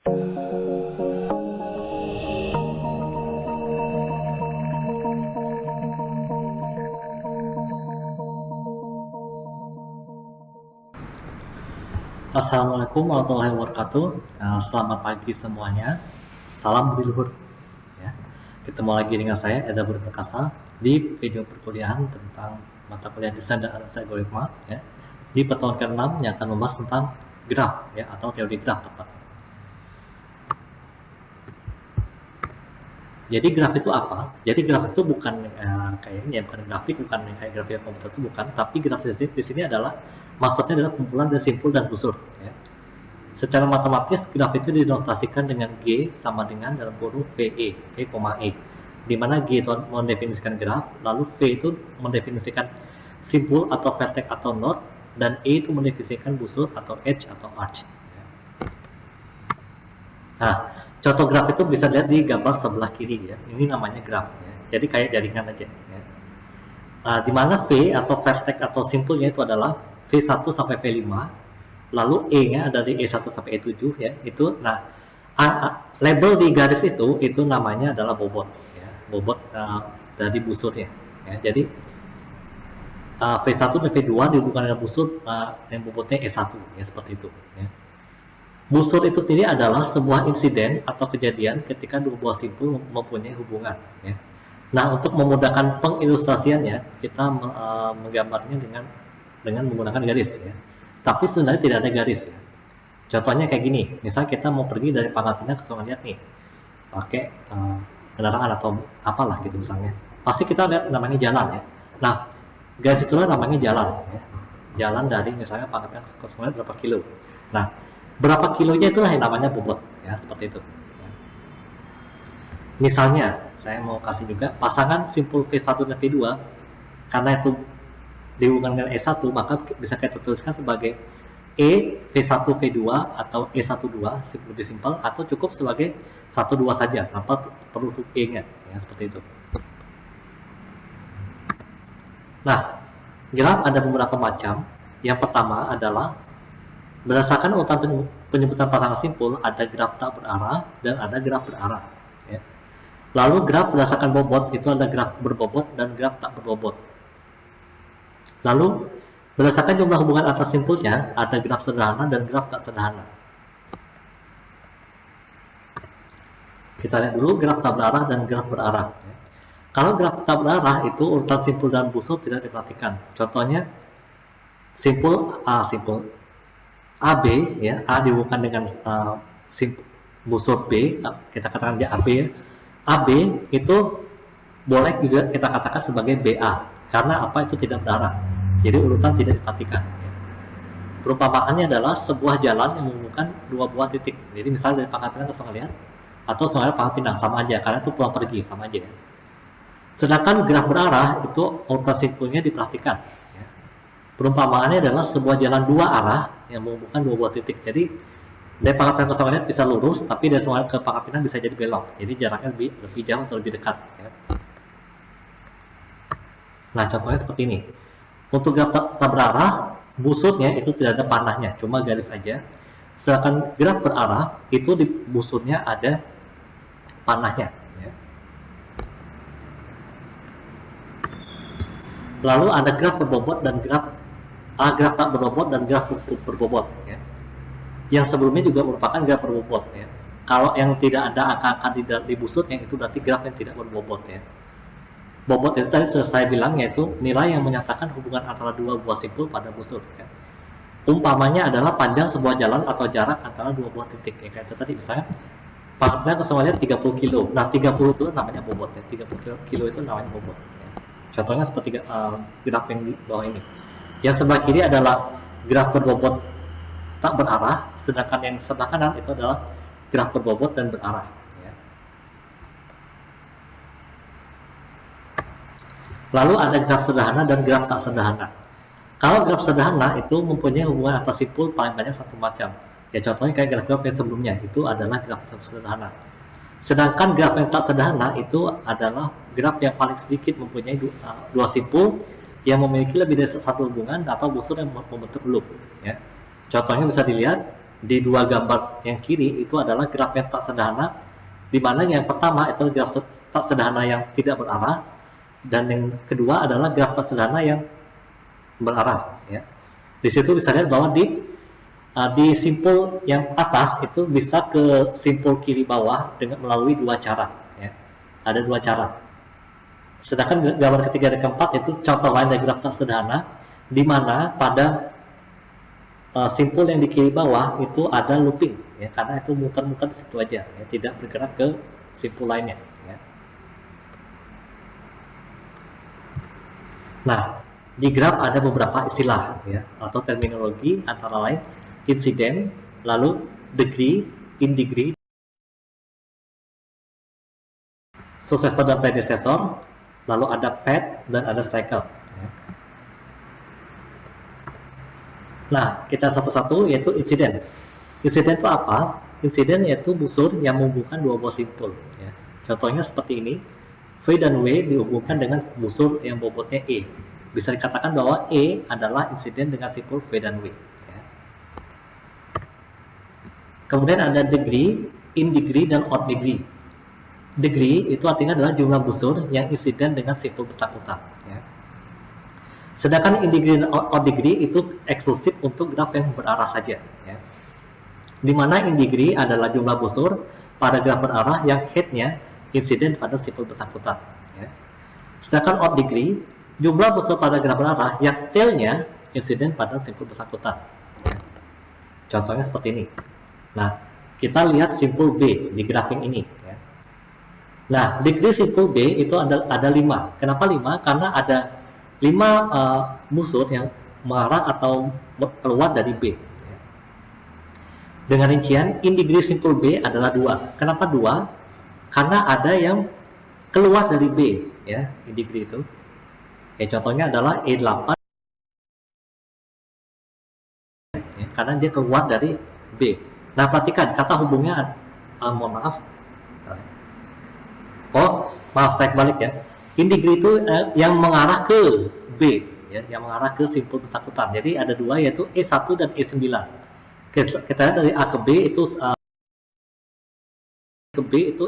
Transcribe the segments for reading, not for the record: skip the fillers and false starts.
Assalamualaikum warahmatullahi wabarakatuh. Selamat pagi semuanya. Salam budi luhur. Ya. Ketemu lagi dengan saya Eda Budi Perkasa di video perkuliahan tentang mata kuliah desain dan analisis algoritma. Ya. Di pertemuan ke-6 yang akan membahas tentang graf, ya, atau teori graf tepat. Jadi graf itu apa? Jadi graf itu bukan kayak ini ya, bukan grafik, bukan kayak grafik komputer itu bukan. Tapi graf di sini adalah maksudnya adalah kumpulan dari simpul dan busur. Ya. Secara matematis, graf itu dinotasikan dengan G sama dengan dalam kurung VE, V, E. Di mana G itu mendefinisikan graf, lalu V itu mendefinisikan simpul atau vertex atau node, dan E itu mendefinisikan busur atau edge atau arch. Nah, contoh graf itu bisa dilihat di gambar sebelah kiri ya. Ini namanya graf. Ya. Jadi kayak jaringan aja. Ya. Di mana V atau vertex atau simpulnya itu adalah V1 sampai V5, lalu E-nya ada di E1 sampai E7 ya. Itu nah label di garis itu namanya adalah bobot ya. Bobot dari busurnya ya. Jadi V1 dan V2 dihubungkan dengan busur yang bobotnya E1 ya, seperti itu ya. Busur itu sendiri adalah sebuah insiden atau kejadian ketika dua buah simpul mempunyai hubungan ya. Nah, untuk memudahkan pengilustrasiannya kita menggambarnya dengan menggunakan garis ya. Tapi sebenarnya tidak ada garis ya. Contohnya kayak gini, misalnya kita mau pergi dari Pangkal Pinang ke Sungai Liat nih, pakai kendaraan atau apalah gitu misalnya. Pasti kita lihat namanya jalan ya. Nah, garis itulah namanya jalan ya. Jalan dari misalnya Pangkal Pinang ke Sungai Liat berapa kilo. Nah, berapa kilonya itulah yang namanya bobot ya, seperti itu. Misalnya, saya mau kasih juga pasangan simpul V1 dan V2, karena itu dihubungkan dengan E1, maka bisa kita tuliskan sebagai E V1 V2 atau E12 lebih simpel, atau cukup sebagai 12 saja tanpa perlu E-nya ya, seperti itu. Nah, graf ada beberapa macam. Yang pertama adalah berdasarkan urutan penyebutan pasangan simpul, ada graf tak berarah dan ada graf berarah ya. Lalu graf berdasarkan bobot itu ada graf berbobot dan graf tak berbobot. Lalu, berdasarkan jumlah hubungan antar simpulnya, ada graf sederhana dan graf tak sederhana. Kita lihat dulu graf tak berarah dan graf berarah. Kalau graf tak berarah itu urutan simpul dan busur tidak diperhatikan. Contohnya, simpul AB, ya, A dihubungkan dengan busur B, kita katakan dia AB ya. AB itu boleh juga kita katakan sebagai BA, karena apa itu tidak berarah. Jadi urutan tidak diperhatikan. Perumpamaannya adalah sebuah jalan yang menghubungkan dua buah titik. Jadi misalnya dari Pangkal Pinang ke Sungai Liat atau Sungai Liat Pangkal Pinang, sama aja karena itu pulang pergi, sama aja. Sedangkan graf berarah itu urutan simpulnya diperhatikan. Perumpamaannya adalah sebuah jalan dua arah yang menghubungkan dua buah titik. Jadi dari Pangkal Pinang ke Sungai Liat bisa lurus, tapi dari Sungai Liat ke Pangkal Pinang bisa jadi belok. Jadi jaraknya lebih jauh atau lebih dekat. Ya. Nah, contohnya seperti ini. Untuk graf tak berarah, busurnya itu tidak ada panahnya, cuma garis aja. Sedangkan graf berarah, itu di busurnya ada panahnya. Ya. Lalu ada graf berbobot dan graf tak berbobot dan graf berbobot. Ya. Yang sebelumnya juga merupakan graf berbobot. Ya. Kalau yang tidak ada angka-angka di busurnya, itu berarti graf yang tidak berbobot. Ya. Bobot itu tadi sudah saya bilang, yaitu nilai yang menyatakan hubungan antara dua buah simpul pada busur. Ya. Umpamanya adalah panjang sebuah jalan atau jarak antara dua buah titik. Ya. Kayak tadi misalnya, Pangkal Pinang ke Sungai Liat 30 kilo. Nah, 30 itu namanya bobot. Ya. 30 kilo itu namanya bobot. Ya. Contohnya seperti graf yang di bawah ini. Yang sebelah kiri adalah graf berbobot tak berarah, sedangkan yang sebelah kanan itu adalah graf berbobot dan berarah. Lalu ada graf sederhana dan graf tak sederhana. Kalau graf sederhana itu mempunyai hubungan antar simpul paling banyak satu macam. Ya contohnya kayak graf-graf yang sebelumnya, itu adalah graf sederhana. Sedangkan graf yang tak sederhana itu adalah graf yang paling sedikit mempunyai dua simpul yang memiliki lebih dari satu hubungan atau busur yang membentuk loop. Ya. Contohnya bisa dilihat di dua gambar yang kiri itu adalah graf yang tak sederhana, di mana yang pertama itu graf tak sederhana yang tidak berarah, dan yang kedua adalah graf tak sederhana yang berarah. Ya. Di situ bisa lihat bahwa di simpul yang atas itu bisa ke simpul kiri bawah dengan melalui dua cara. Ya. Ada dua cara. Sedangkan gambar ketiga dan keempat itu contoh lain dari graf tak sederhana, di mana pada simpul yang di kiri bawah itu ada looping, ya, karena itu muter-muter di situ aja, ya, tidak bergerak ke simpul lainnya. Ya. Nah, di graf ada beberapa istilah, ya, atau terminologi, antara lain insiden, lalu degree, in-degree, successor dan predecessor, lalu ada path dan ada cycle. Ya. Nah, kita satu-satu yaitu insiden. Insiden itu apa? Insiden yaitu busur yang menghubungkan dua buah simpul. Ya. Contohnya seperti ini, V dan W dihubungkan dengan busur yang bobotnya E. Bisa dikatakan bahwa E adalah insiden dengan simpul V dan W. Ya. Kemudian ada degree, in degree, dan odd degree. Degree itu artinya adalah jumlah busur yang insiden dengan simpul bersangkutan. Ya. Sedangkan in degree dan odd degree itu eksklusif untuk graf yang berarah saja. Ya. Di mana in degree adalah jumlah busur pada graf berarah yang headnya insiden pada simpul bersangkutan. Ya. Sedangkan odd degree, jumlah busur pada graf berarah yang tailnya insiden pada simpul bersangkutan. Ya. Contohnya seperti ini. Nah, kita lihat simpul B di graf yang ini. Ya. Nah, degree simpul B itu ada 5. Kenapa 5? Karena ada 5 busur yang mengarah atau keluar dari B. Dengan rincian, in degree simpul B adalah 2. Kenapa 2? Karena ada yang keluar dari B, ya, in degree itu. Ya, contohnya adalah E8, ya, karena dia keluar dari B. Nah, perhatikan kata hubungnya, mohon maaf. Oh, maaf, saya kebalik ya. In degree itu yang mengarah ke B, ya, yang mengarah ke simpul bersangkutan. Jadi ada dua, yaitu E1 dan E9. Kita lihat dari A ke B itu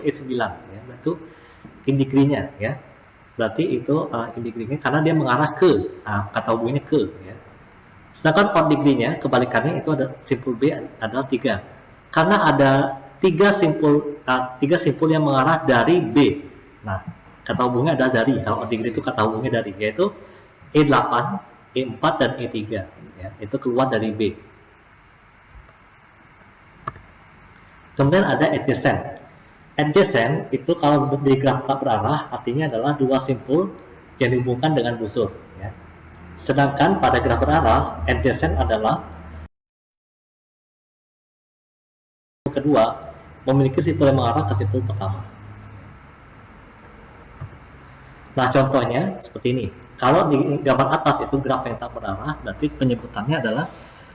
E9, ya, itu in degree-nya, ya. Berarti itu in degree-nya karena dia mengarah ke, kata hubungannya ke, ya. Sedangkan odd degree-nya kebalikannya itu ada simpul B adalah 3. Karena ada 3 simpul yang mengarah dari B. Nah, kata hubungnya adalah dari. Kalau odd degree itu kata hubungnya dari, yaitu E8, E4, dan E3. Ya, itu keluar dari B. Kemudian ada adjacent. Adjacent itu kalau di graf tak berarah artinya adalah dua simpul yang dihubungkan dengan busur. Ya. Sedangkan pada graf berarah, adjacent adalah kedua memiliki simpul yang mengarah ke simpul pertama. Nah, contohnya seperti ini. Kalau di gambar atas itu graf yang tak berarah, berarti penyebutannya adalah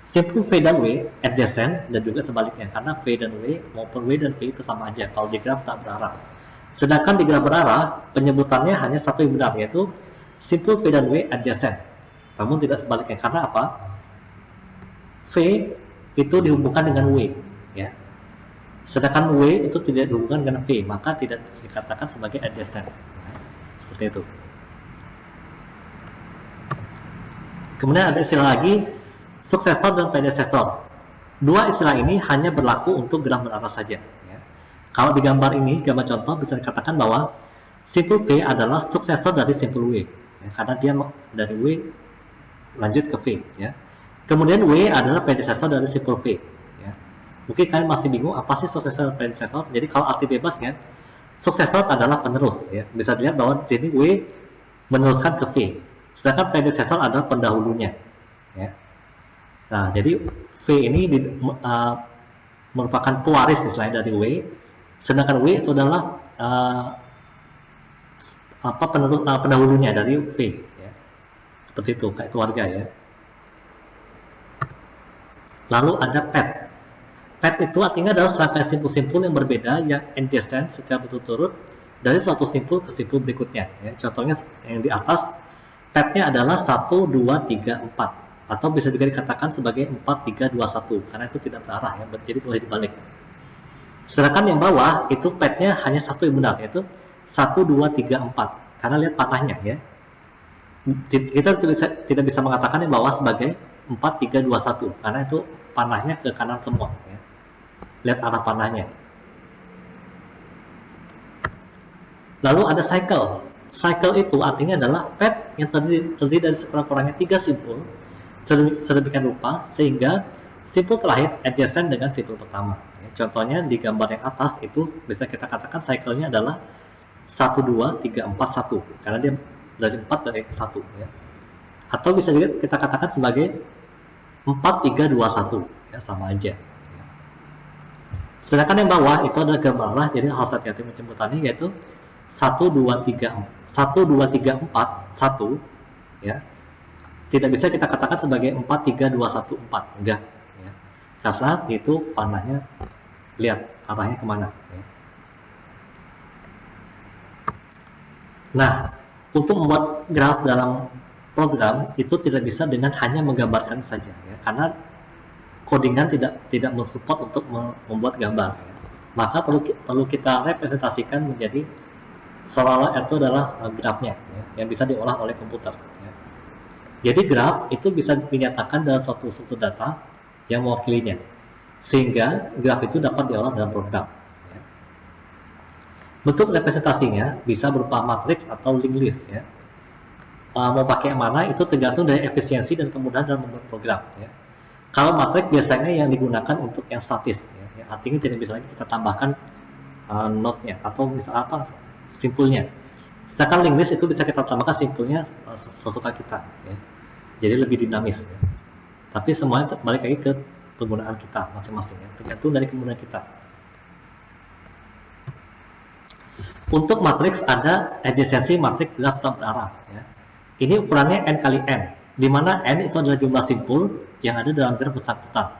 simpul V dan W adjacent, dan juga sebaliknya, karena V dan W maupun W dan V itu sama aja kalau di graf tak berarah. Sedangkan di graf berarah, penyebutannya hanya satu yang benar, yaitu simpul V dan W adjacent. Namun tidak sebaliknya, karena apa? V itu dihubungkan dengan W, ya. Sedangkan W itu tidak dihubungkan dengan V, maka tidak dikatakan sebagai adjacent. Seperti itu. Kemudian ada istilah lagi, successor dan predecessor. Dua istilah ini hanya berlaku untuk graf berarah saja. Ya. Kalau di gambar ini, gambar contoh, bisa dikatakan bahwa simpul V adalah successor dari simpul W, ya, karena dia dari W lanjut ke V. Ya. Kemudian W adalah predecessor dari simpul V. Ya. Mungkin kalian masih bingung apa sih successor dan predecessor. Jadi kalau arti bebasnya, successor adalah penerus. Ya. Bisa dilihat bahwa di sini W meneruskan ke V. Sedangkan predecessor adalah pendahulunya. Ya. Nah, jadi V ini merupakan pewaris istilahnya dari W, sedangkan W itu adalah pendahulunya dari V. Ya. Seperti itu, kayak keluarga ya. Lalu ada path. Path itu artinya adalah serangkaian simpul-simpul yang berbeda yang adjacent secara berturut-turut dari suatu simpul ke simpul berikutnya. Ya. Contohnya yang di atas, path-nya adalah 1, 2, 3, 4. Atau bisa juga dikatakan sebagai 4, 3, 2, 1 karena itu tidak berarah ya, jadi boleh dibalik. Sedangkan yang bawah itu petnya hanya satu yang benar, yaitu 1, 2, 3, 4 karena lihat panahnya ya. Kita tidak bisa mengatakan yang bawah sebagai 4, 3, 2, 1 karena itu panahnya ke kanan semua ya. Lihat arah panahnya. Lalu ada cycle. Cycle itu artinya adalah pet yang terdiri dari sekurang-kurangnya 3 simpul sedemikian rupa sehingga simpul terakhir adjacent dengan simpul pertama. Contohnya di gambar yang atas itu bisa kita katakan cycle-nya adalah 1, 2, 3, 4, 1 karena dia dari 4 dari 1 ya. Atau bisa juga kita katakan sebagai 4, 3, 2, 1 ya, sama aja. Sedangkan yang bawah itu adalah gambar arah, jadi harus hati-hati menjemputannya, yaitu 1, 2, 3, 4, 1 ya. Tidak bisa kita katakan sebagai 4, 3, 2, 1, 4 enggak ya. Karena itu panahnya, lihat arahnya kemana ya. Nah, untuk membuat graf dalam program itu tidak bisa dengan hanya menggambarkan saja ya, karena codingan tidak mensupport untuk membuat gambar ya. Maka perlu kita representasikan menjadi seolah-olah itu adalah grafnya ya, yang bisa diolah oleh komputer ya. Jadi graf itu bisa dinyatakan dalam suatu data yang mewakilinya, sehingga graf itu dapat diolah dalam program ya. Bentuk representasinya bisa berupa matriks atau linked list ya. Mau pakai yang mana itu tergantung dari efisiensi dan kemudahan dalam membuat program ya. Kalau matriks biasanya yang digunakan untuk yang statis ya, artinya tidak bisa lagi kita tambahkan node-nya atau misalnya apa simpulnya. Sedangkan linked list itu bisa kita tambahkan simpulnya sesuka kita ya. Jadi lebih dinamis ya. Tapi semuanya balik lagi ke penggunaan kita masing-masing ya, tergantung dari kemudahan kita. Untuk matriks ada adjacency matriks graf tak berarah ya. Ini ukurannya n kali n, di mana n itu adalah jumlah simpul yang ada dalam graf bersangkutan.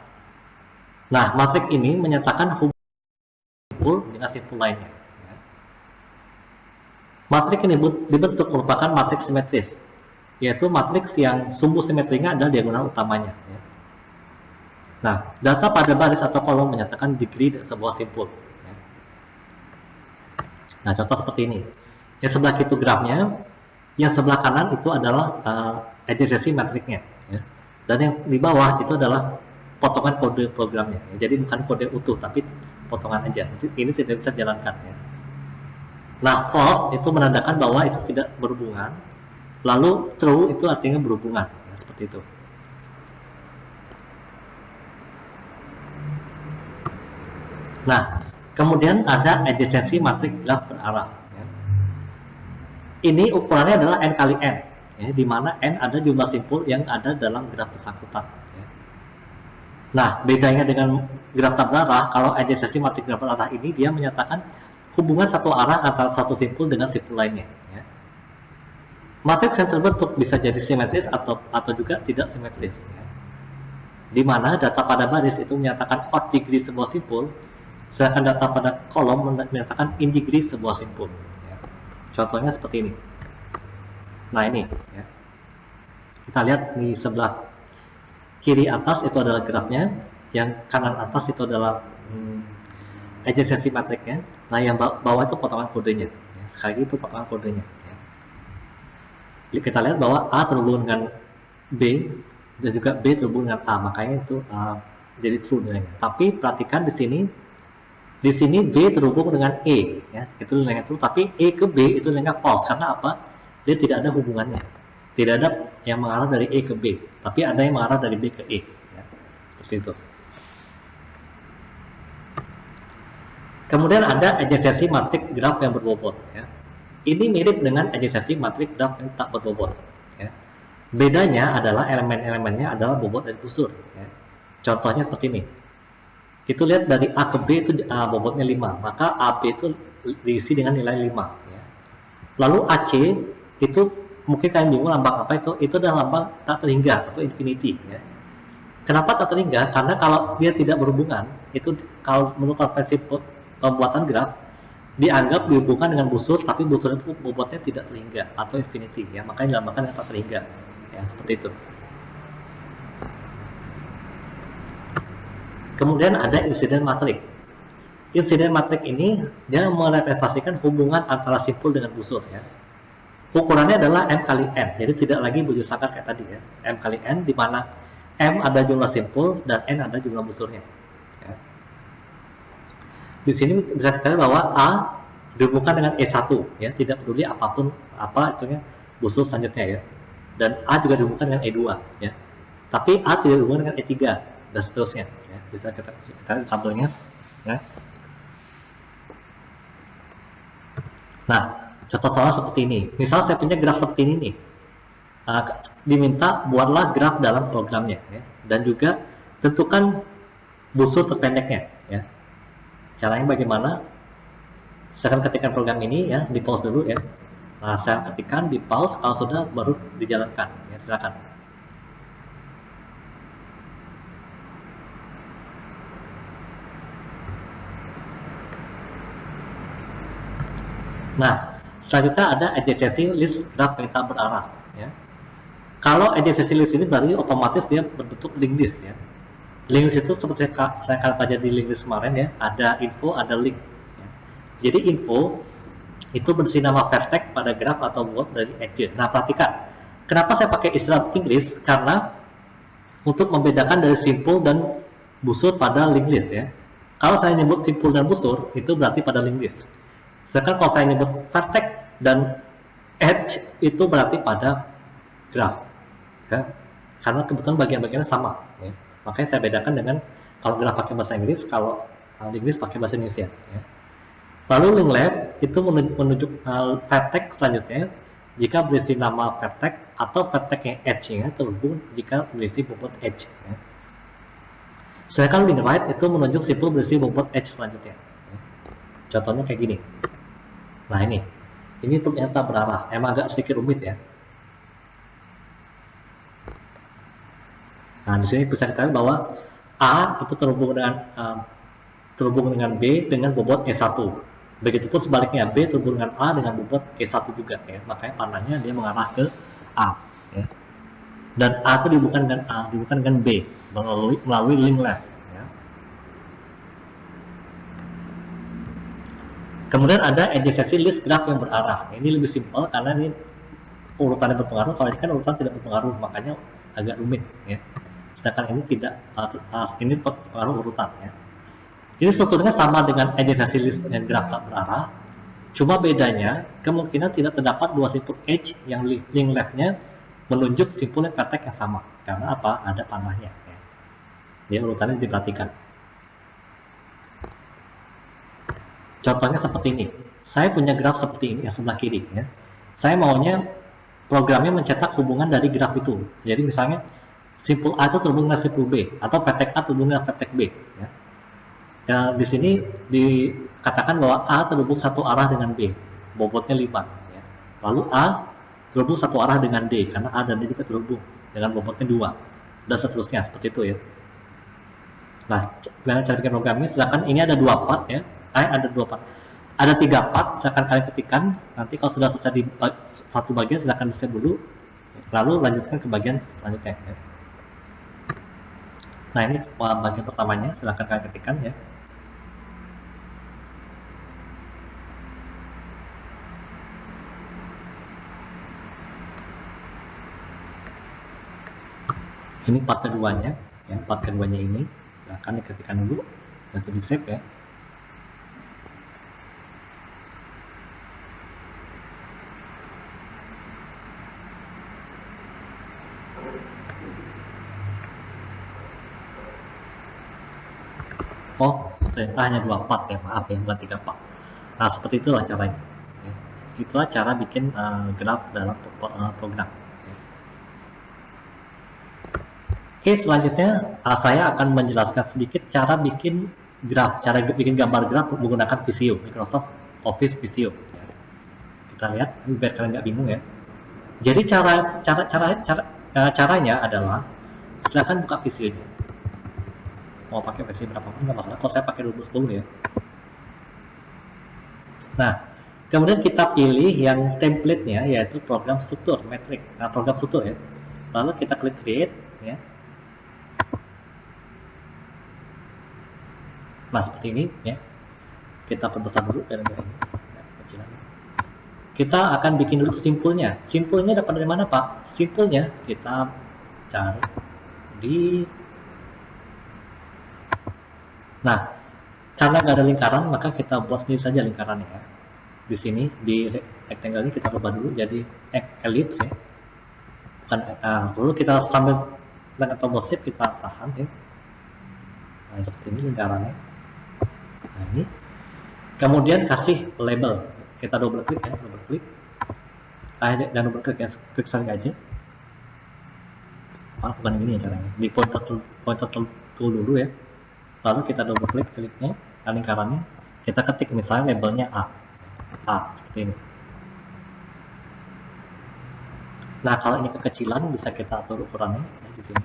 Nah, matriks ini menyatakan hubungan simpul dengan simpul lainnya. Matriks ini dibentuk merupakan matriks simetris, yaitu matriks yang sumbu simetrinya adalah diagonal utamanya. Ya. Nah, data pada baris atau kolom menyatakan degree dari sebuah simpul. Ya. Nah, contoh seperti ini. Yang sebelah kiri grafnya, yang sebelah kanan itu adalah adjacency matriknya. Ya. Dan yang di bawah itu adalah potongan kode programnya. Ya. Jadi bukan kode utuh, tapi potongan aja. Ini tidak bisa dijalankan. Ya. Nah, false itu menandakan bahwa itu tidak berhubungan. Lalu true itu artinya berhubungan. Ya, seperti itu. Nah, kemudian ada adjacency matriks graf berarah. Ya. Ini ukurannya adalah n kali n. Ya, di mana n ada jumlah simpul yang ada dalam graf bersangkutan. Ya. Nah, bedanya dengan graf tak berarah, kalau adjacency matriks graf berarah ini dia menyatakan hubungan satu arah antara satu simpul dengan simpul lainnya. Ya. Matriks yang terbentuk bisa jadi simetris atau juga tidak simetris. Ya. Di mana data pada baris itu menyatakan odd degree sebuah simpul, sedangkan data pada kolom menyatakan in degree sebuah simpul. Ya. Contohnya seperti ini. Nah ini, ya. Kita lihat di sebelah kiri atas itu adalah grafnya, yang kanan atas itu adalah adjacency matriknya. Nah, yang bawah itu potongan kodenya. Ya, sekali lagi itu potongan kodenya. Ya. Kita lihat bahwa A terhubung dengan B dan juga B terhubung dengan A, makanya itu jadi true nilainya. Tapi perhatikan di sini B terhubung dengan E, ya, itu nilainya true. Tapi E ke B itu nilainya false. Karena apa? Dia tidak ada hubungannya. Tidak ada yang mengarah dari E ke B, tapi ada yang mengarah dari B ke E. Ya, seperti itu. Kemudian ada adjacency matriks graf yang berbobot. Ya. Ini mirip dengan adjacency matriks graf yang tak berbobot. Ya. Bedanya adalah elemen-elemennya adalah bobot dan busur. Ya. Contohnya seperti ini. Itu lihat dari A ke B itu bobotnya 5, maka AB itu diisi dengan nilai 5. Ya. Lalu AC itu mungkin kalian bingung lambang apa itu? Itu adalah lambang tak terhingga atau infinity. Ya. Kenapa tak terhingga? Karena kalau dia tidak berhubungan, itu kalau menurut konvensi pembuatan graf dianggap dihubungkan dengan busur, tapi busur itu bobotnya tidak terhingga atau infinity, ya, makanya dilambangkan dengan tak terhingga, ya, seperti itu. Kemudian ada insiden matrik. Insiden matrik ini dia merepresentasikan hubungan antara simpul dengan busur ya. Ukurannya adalah M kali N, jadi tidak lagi berjusangka kayak tadi ya. M kali N, di mana M ada jumlah simpul dan N ada jumlah busurnya. Ya. Di sini bisa dikatakan bahwa A dihubungkan dengan E1 ya, tidak peduli apapun apa itunya busur selanjutnya ya. Dan A juga dihubungkan dengan E2 ya. Tapi A tidak dihubungkan dengan E3 dan seterusnya ya. Bisa kita lihat tabelnya ya. Nah, contoh soal seperti ini. Misal saya punya graf seperti ini nih. Diminta buatlah graf dalam programnya ya. Dan juga tentukan busur terpendeknya ya. Caranya bagaimana? Saya akan ketikkan program ini ya, di pause dulu ya. Nah, saya ketikkan di pause, kalau sudah baru dijalankan ya, silakan. Nah, selanjutnya ada adjacency list graf peta berarah ya. Kalau adjacency list ini berarti otomatis dia berbentuk linked list ya. Linked list itu seperti saya akan pelajari di linked list kemarin ya, ada info, ada link ya. Jadi info itu berisi nama vertex pada graf atau word dari edge. Nah, perhatikan. Kenapa saya pakai istilah Inggris? Karena untuk membedakan dari simpul dan busur pada linked list ya. Kalau saya nyebut simpul dan busur, itu berarti pada linked list. Sedangkan kalau saya nyebut vertex dan edge, itu berarti pada graf ya. Karena kebetulan bagian-bagiannya sama ya. Makanya saya bedakan dengan kalau graf pakai bahasa Inggris, kalau linked list pakai bahasa Indonesia ya. Lalu link left itu menunjuk vertex selanjutnya jika berisi nama vertex atau vertex yang edge-nya terhubung jika berisi bobot edge ya. Sedangkan link right itu menunjuk simpul berisi bobot edge selanjutnya ya. Contohnya kayak gini. Nah, ini ternyata berarah, emang agak sedikit rumit ya. Nah, di sini bisa kita lihat bahwa A itu terhubung dengan B dengan bobot E1. Begitupun sebaliknya, B terhubung dengan A dengan bobot E1 juga ya. Makanya panahnya dia mengarah ke A ya. Dan A itu dihubungkan dengan B melalui link left ya. Kemudian ada adjacency list graf yang berarah. Ini lebih simpel karena ini urutannya berpengaruh, kalau ini kan urutan tidak berpengaruh, makanya agak rumit ya. Sedangkan ini tidak, ini pengaruh urutan ya. Jadi strukturnya sama dengan adjacency list dan graf tak berarah, cuma bedanya kemungkinan tidak terdapat dua simpul edge yang link leftnya menunjuk simpul vertex yang sama. Karena apa? Ada panahnya ya. Jadi urutannya diperhatikan. Contohnya seperti ini. Saya punya graf seperti ini yang sebelah kiri ya. Saya maunya programnya mencetak hubungan dari graf itu. Jadi misalnya simpul A itu terhubung dengan simpul B atau vertex A terhubung dengan vertex B ya. Ya, di sini dikatakan bahwa A terhubung satu arah dengan B, bobotnya 5 ya. Lalu A terhubung satu arah dengan D karena A dan D juga terhubung dengan bobotnya 2 dan seterusnya seperti itu ya. Nah, dengan cara bikin programnya, silakan ini ada 2 part ya. Ada 2 part. Ada 3 part, silakan kalian ketikkan. Nanti kalau sudah selesai di satu bagian, silakan di-save dulu. Lalu lanjutkan ke bagian selanjutnya ya. Nah, ini bagian pertamanya, silakan kalian ketikkan ya. Ini part keduanya ya, part keduanya ini silakan diketikkan dulu dan di save ya. Oh, ternyata hanya 2 part ya, maaf ya, bukan 3 part. Nah, seperti itulah caranya ya. Itulah cara bikin graf dalam program. Oke, selanjutnya saya akan menjelaskan sedikit cara bikin graf, cara bikin gambar graf menggunakan Visio, Microsoft Office Visio. Kita lihat, biar kalian nggak bingung ya. Jadi caranya adalah silakan buka Visionya. Mau pakai versi berapapun nggak masalah. Kalau saya pakai 2010 ya. Nah, kemudian kita pilih yang template-nya yaitu program struktur, metrik, program struktur ya. Lalu kita klik create ya. Nah seperti ini ya, kita perbesar dulu gambar ini ya, kecilannya. Kita akan bikin dulu simpulnya. Simpulnya dapat dari mana Pak? Simpulnya kita cari di, nah karena nggak ada lingkaran maka kita buat sendiri saja lingkarannya ya. Di sini di rectangle ini kita rubah dulu jadi ellipse ya. Bukan, lalu kita sambil dengan tombol shift kita tahan ya. Nah seperti ini lingkarannya. Nah ini. Kemudian kasih label. Kita double klik ya, double klik. Jangan double klik ya, klik saja aja. Bukan ini ya caranya. Di pointer tool dulu ya. Lalu kita double klik kliknya, lingkarannya. Kita ketik misalnya labelnya A seperti ini. Nah kalau ini kekecilan bisa kita atur ukurannya ya, di sini.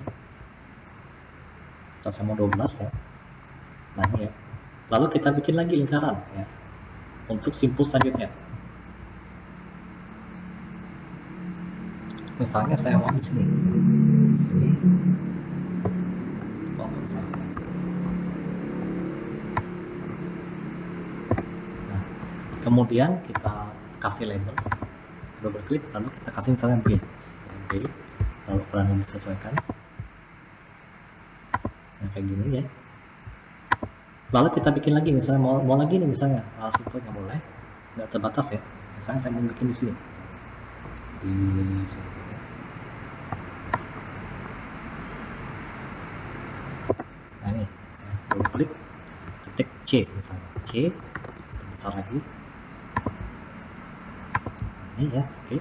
Kita sama 12 ya. Nah ini ya. Lalu kita bikin lagi lingkaran ya. Untuk simpul selanjutnya. Misalnya saya mau di sini. Di sini. Nah, kemudian kita kasih label, double klik, lalu kita kasih misalnya B, lalu ukurannya disesuaikan. Nah, kayak gini ya. Lalu kita bikin lagi, misalnya mau lagi nih misalnya, simpelnya boleh, nggak terbatas ya. Misalnya saya mau bikin di sini, di sini. Nah ini, double klik, ketik C misalnya, C, besar lagi. Ini ya, oke.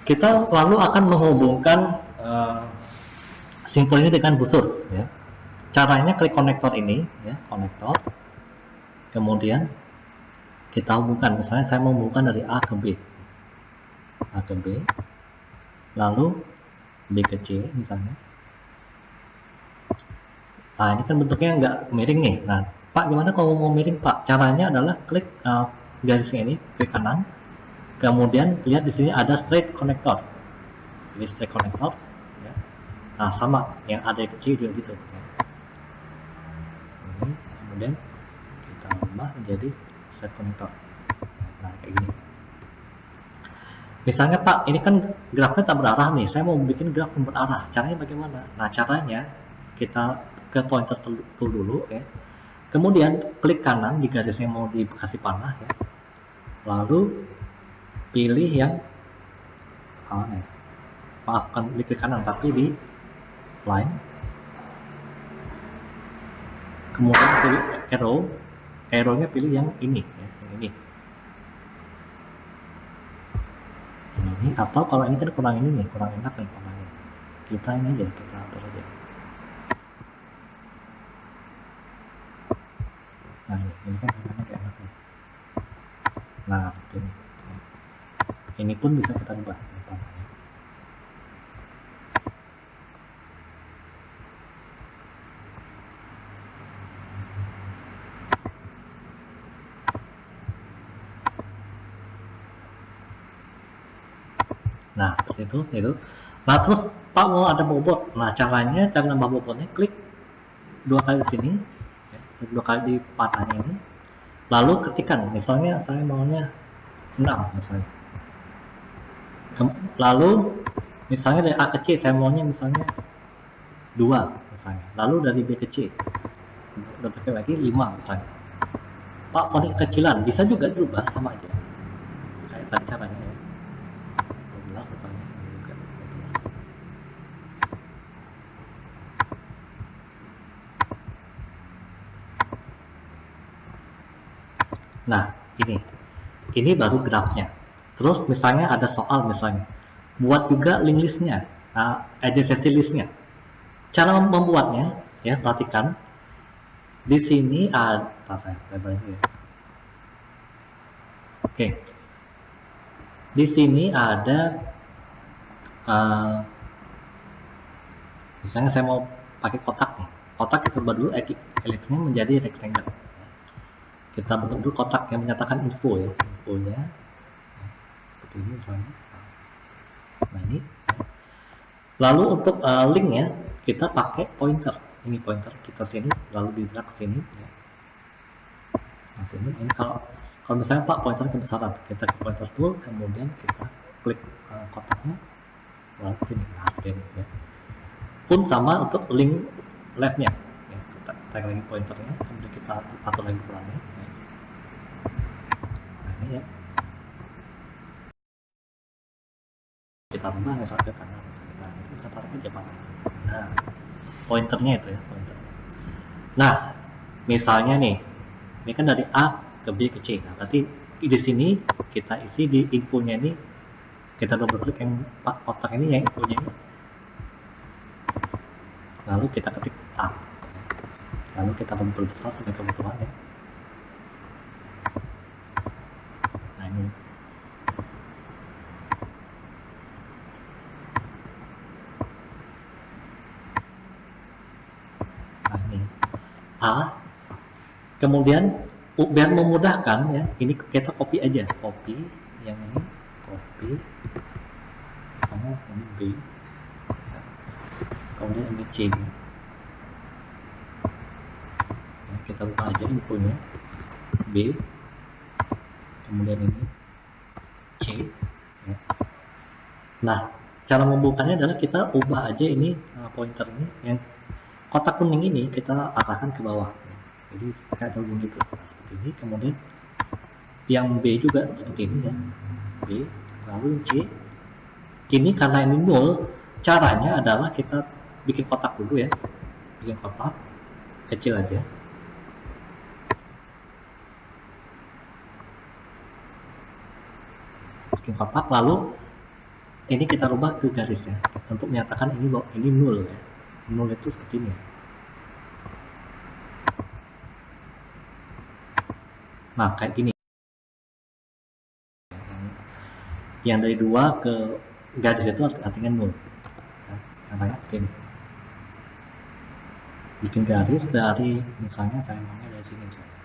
Kita lalu akan menghubungkan simpul ini dengan busur ya. Caranya klik konektor ini ya, konektor. Kemudian kita hubungkan, misalnya saya mau menghubungkan dari A ke B. A ke B. Lalu B ke C misalnya. Nah, ini kan bentuknya nggak miring nih. Nah, Pak gimana kalau mau miring Pak? Caranya adalah klik garisnya ini, klik kanan. Kemudian lihat di sini ada straight connector. Ini straight connector. Ya. Nah, sama yang ada di C juga gitu. Ya. Ini kemudian kita ubah menjadi straight connector. Nah, kayak gini. Misalnya Pak, ini kan grafnya tak berarah nih. Saya mau bikin graf yang berarah. Caranya bagaimana? Nah, caranya kita ke pointer tool dulu ya. Kemudian klik kanan di garis yang mau dikasih panah ya. Lalu pilih yang maafkan klik kanan tapi di line. Kemudian pilih arrow-nya pilih yang ini ya, yang ini. Ini atau kalau ini kan kurang ini nih, kurang enak nih warnanya. Kita ini aja, kita atur aja. Nah ini kan warnanya kayak enak nih. Nah seperti ini. Ini pun bisa kita ubah warnanya. Nah seperti itu. Nah terus Pak mau ada bobot. Nah caranya cara nambah bobotnya klik 2 kali di sini, ya, 2 kali di panahnya ini. Lalu ketikkan, misalnya saya maunya 6 misalnya. Lalu misalnya dari A ke C saya maunya misalnya 2 misalnya. Lalu dari B ke C udah pakai lagi 5 misalnya. Pak font kecilan bisa juga dirubah sama aja. Kayak tadi caranya ya. 12 misalnya ini juga 12. Nah, ini baru grafnya. Terus misalnya ada soal misalnya, buat juga link listnya, adjacency listnya. Cara membuatnya, ya perhatikan. Di sini ada, ya. Oke. Di sini ada, misalnya saya mau pakai kotak nih. Kotak kita ubah dulu ellipse-nya menjadi rectangle. Kita bentuk dulu kotak yang menyatakan info ya, infonya. Seperti ini misalnya. Nah ini. Lalu untuk linknya kita pakai pointer. ini pointer kita sini lalu di drag ke sini ya. Nah sini ini kalau misalnya Pak pointer kebesaran, kita ke pointer tool kemudian kita klik kotaknya lalu ke sini. Nah ini ya. Pun sama untuk link leftnya ya, kita tag lagi pointernya kemudian kita atur lagi pelannya ya. Nah ini ya kita rubah misalnya ke kanan misalnya. Nah itu bisa tarik aja Pak. Nah pointernya itu ya pointernya. Nah misalnya nih ini kan dari A ke B ke C. Nah berarti di sini kita isi di infonya ini, kita double klik yang kotak ini yang infonya ini, lalu kita ketik A, lalu kita perbesar sampai kebutuhan ya. Nah ini A, kemudian biar memudahkan ya, ini kita copy aja, copy yang ini, copy misalnya ini B ya. Kemudian ini C ya. Ya, kita buka aja infonya B, kemudian ini C ya. Nah cara membukanya adalah kita ubah aja ini pointer ini yang kotak kuning ini kita arahkan ke bawah ya. Jadi kayak terhubung gitu. Nah, seperti ini. Kemudian yang B juga seperti ini ya, B, lalu C. Ini karena ini nol, caranya adalah kita bikin kotak dulu ya, bikin kotak kecil aja. Bikin kotak, lalu ini kita rubah ke garis ya, untuk menyatakan ini nol ya. Nol itu seperti ini ya. Nah kayak gini yang dari 2 ke garis itu artinya 0 ya, caranya seperti ini. Bikin garis dari misalnya saya maunya dari sini misalnya.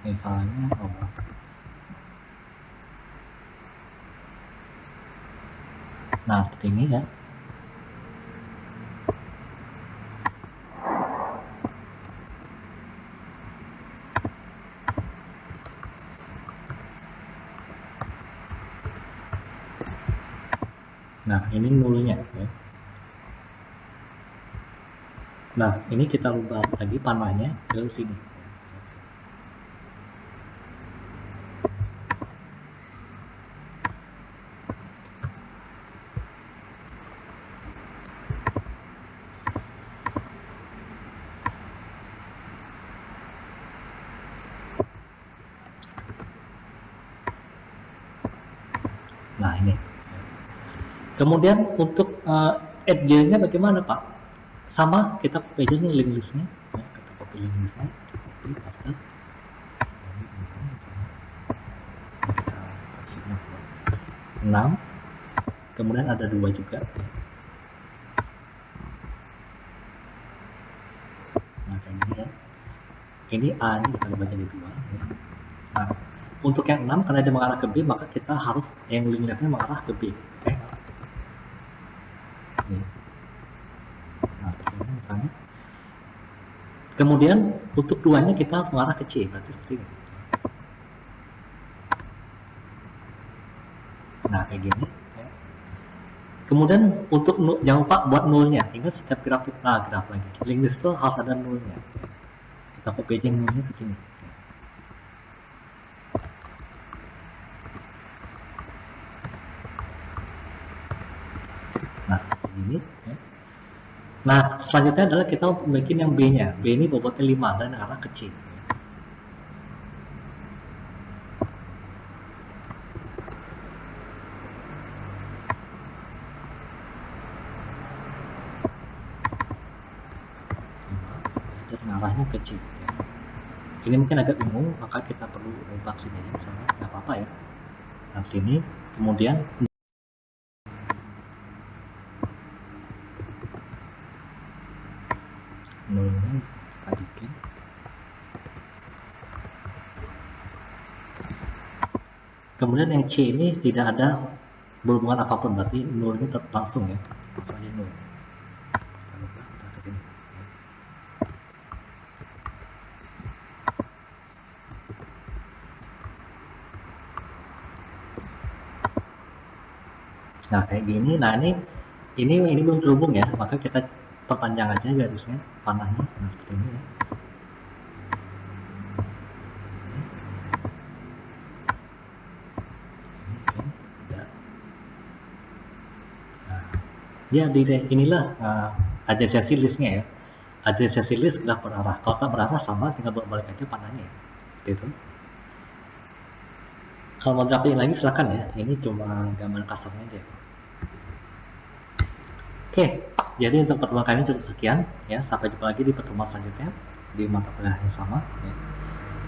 Misalnya nah seperti ini ya. Nah ini nolnya ya. Nah ini kita rubah lagi panahnya ke sini. Nah ini. Kemudian untuk edge-nya bagaimana Pak? Sama kita copy aja nih link listnya ya, kita copy link listnya, copy paste ini misalnya kita kasih 6, kemudian ada 2 juga ya. Nah kayak gini ya, ini A ini kita ubah jadi 2 ya. Nah untuk yang 6 karena dia mengarah ke B maka kita harus yang link leftnya mengarah ke B. Oke. Nah ini misalnya kemudian untuk 2-nya kita harus mengarah ke C, berarti seperti ini. Nah kayak gini ya. Kemudian untuk jangan lupa buat nolnya, ingat setiap graf lagi link list itu harus ada nolnya. Kita copy aja nolnya ke sini. Nah ini ya. Nah selanjutnya adalah kita untuk bikin yang B-nya. B ini bobotnya 5 dan arah ke C. Dan arahnya ke C. Ya. Ini mungkin agak bingung, maka kita perlu ubah sini aja misalnya, nggak apa-apa ya. Nah sini, kemudian nolnya kita bikin. Kemudian yang C ini tidak ada berhubungan apapun, berarti nul ini langsung ya, langsung aja nul. Kita ubah, kita ke sini. Nah kayak gini, nah ini belum terhubung ya, maka kita perpanjang aja garisnya panahnya, nah seperti ini ya. Ya inilah adjacency listnya ya, adjacency list graf berarah. Kalau tak berarah sama, tinggal balik aja panahnya ya, seperti itu. Kalau mau drafting lagi silakan ya, ini cuma gambar kasarnya aja. Oke, jadi untuk pertemuan kali ini cukup sekian ya, sampai jumpa lagi di pertemuan selanjutnya di mata kuliah yang sama ya.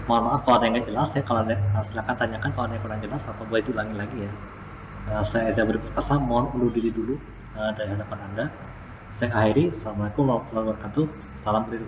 Mohon maaf kalau ada yang nggak jelas ya, kalau ada silakan tanyakan kalau ada yang kurang jelas atau boleh diulangi lagi ya. Saya Eza Budi Perkasa, mohon undur diri dulu dari hadapan Anda. Saya akhiri, Assalamualaikum warahmatullahi wabarakatuh. Salam beri